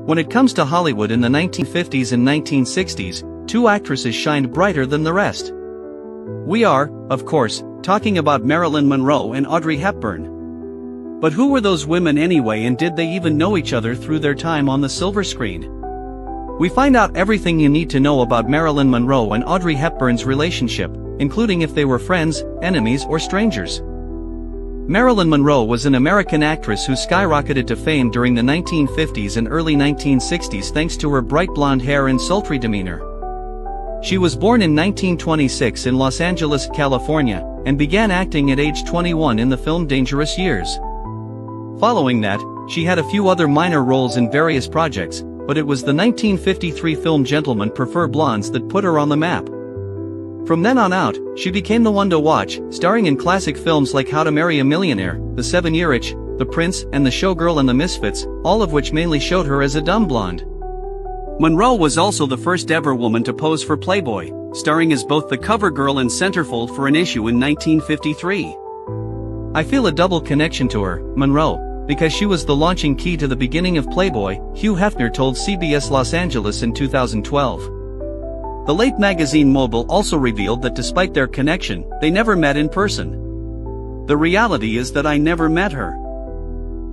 When it comes to Hollywood in the 1950s and 1960s, two actresses shined brighter than the rest. We are, of course, talking about Marilyn Monroe and Audrey Hepburn. But who were those women anyway, and did they even know each other through their time on the silver screen? We find out everything you need to know about Marilyn Monroe and Audrey Hepburn's relationship, including if they were friends, enemies, or strangers. Marilyn Monroe was an American actress who skyrocketed to fame during the 1950s and early 1960s thanks to her bright blonde hair and sultry demeanor. She was born in 1926 in Los Angeles, California, and began acting at age 21 in the film Dangerous Years. Following that, she had a few other minor roles in various projects, but it was the 1953 film Gentlemen Prefer Blondes that put her on the map. From then on out, she became the one to watch, starring in classic films like How to Marry a Millionaire, The 7-Year Itch, The Prince, and The Showgirl and the Misfits, all of which mainly showed her as a dumb blonde. Monroe was also the first ever woman to pose for Playboy, starring as both the cover girl and centerfold for an issue in 1953. I feel a double connection to her, Monroe, because she was the launching key to the beginning of Playboy, Hugh Hefner told CBS Los Angeles in 2012. The late magazine Mobile also revealed that despite their connection, they never met in person. The reality is that I never met her.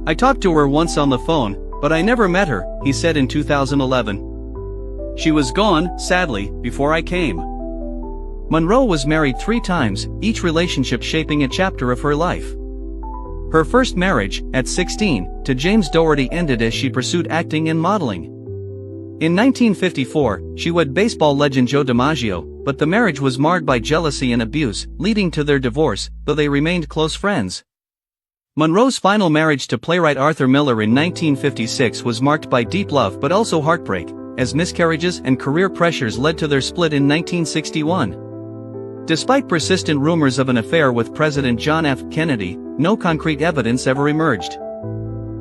I talked to her once on the phone, but I never met her, he said in 2011. She was gone, sadly, before I came. Monroe was married 3 times, each relationship shaping a chapter of her life. Her first marriage, at 16, to James Dougherty ended as she pursued acting and modeling. In 1954, she wed baseball legend Joe DiMaggio, but the marriage was marred by jealousy and abuse, leading to their divorce, though they remained close friends. Monroe's final marriage to playwright Arthur Miller in 1956 was marked by deep love but also heartbreak, as miscarriages and career pressures led to their split in 1961. Despite persistent rumors of an affair with President John F. Kennedy, no concrete evidence ever emerged.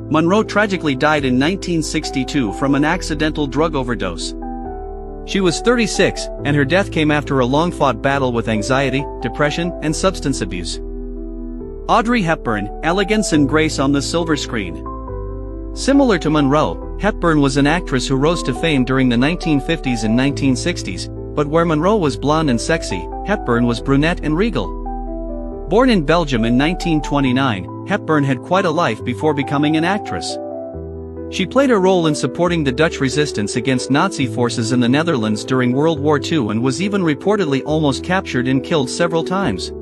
Monroe tragically died in 1962 from an accidental drug overdose. She was 36, and her death came after a long-fought battle with anxiety, depression, and substance abuse. Audrey Hepburn, elegance and grace on the silver screen. Similar to Monroe, Hepburn was an actress who rose to fame during the 1950s and 1960s, but where Monroe was blonde and sexy, Hepburn was brunette and regal. Born in Belgium in 1929, Hepburn had quite a life before becoming an actress. She played a role in supporting the Dutch resistance against Nazi forces in the Netherlands during World War II and was even reportedly almost captured and killed several times.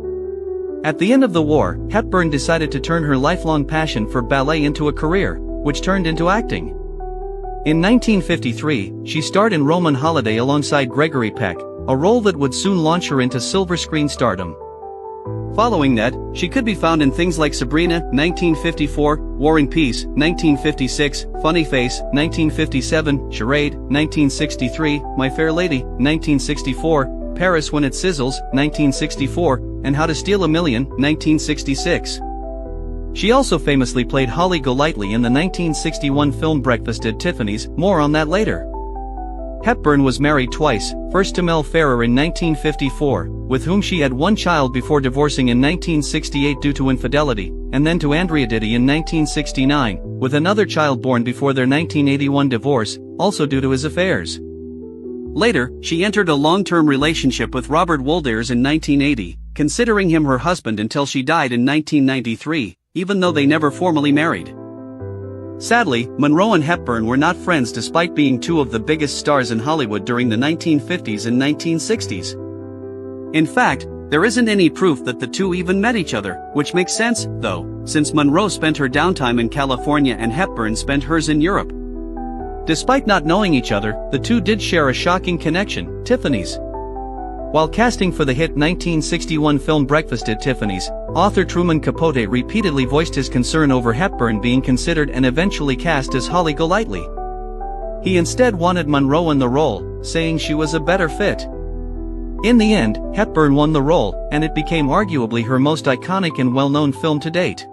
At the end of the war, Hepburn decided to turn her lifelong passion for ballet into a career, which turned into acting. In 1953, she starred in Roman Holiday alongside Gregory Peck, a role that would soon launch her into silver screen stardom. Following that, she could be found in things like Sabrina, 1954, War and Peace, 1956, Funny Face, 1957, Charade, 1963, My Fair Lady, 1964, Paris When It Sizzles, 1964, and How to Steal a Million, 1966. She also famously played Holly Golightly in the 1961 film Breakfast at Tiffany's, more on that later. Hepburn was married twice, first to Mel Ferrer in 1954, with whom she had 1 child before divorcing in 1968 due to infidelity, and then to Andrea Ditti in 1969, with another child born before their 1981 divorce, also due to his affairs. Later, she entered a long-term relationship with Robert Wolders in 1980, considering him her husband until she died in 1993, even though they never formally married. Sadly, Monroe and Hepburn were not friends despite being 2 of the biggest stars in Hollywood during the 1950s and 1960s. In fact, there isn't any proof that the 2 even met each other, which makes sense, though, since Monroe spent her downtime in California and Hepburn spent hers in Europe. Despite not knowing each other, the 2 did share a shocking connection, Tiffany's. While casting for the hit 1961 film Breakfast at Tiffany's, author Truman Capote repeatedly voiced his concern over Hepburn being considered and eventually cast as Holly Golightly. He instead wanted Monroe in the role, saying she was a better fit. In the end, Hepburn won the role, and it became arguably her most iconic and well-known film to date.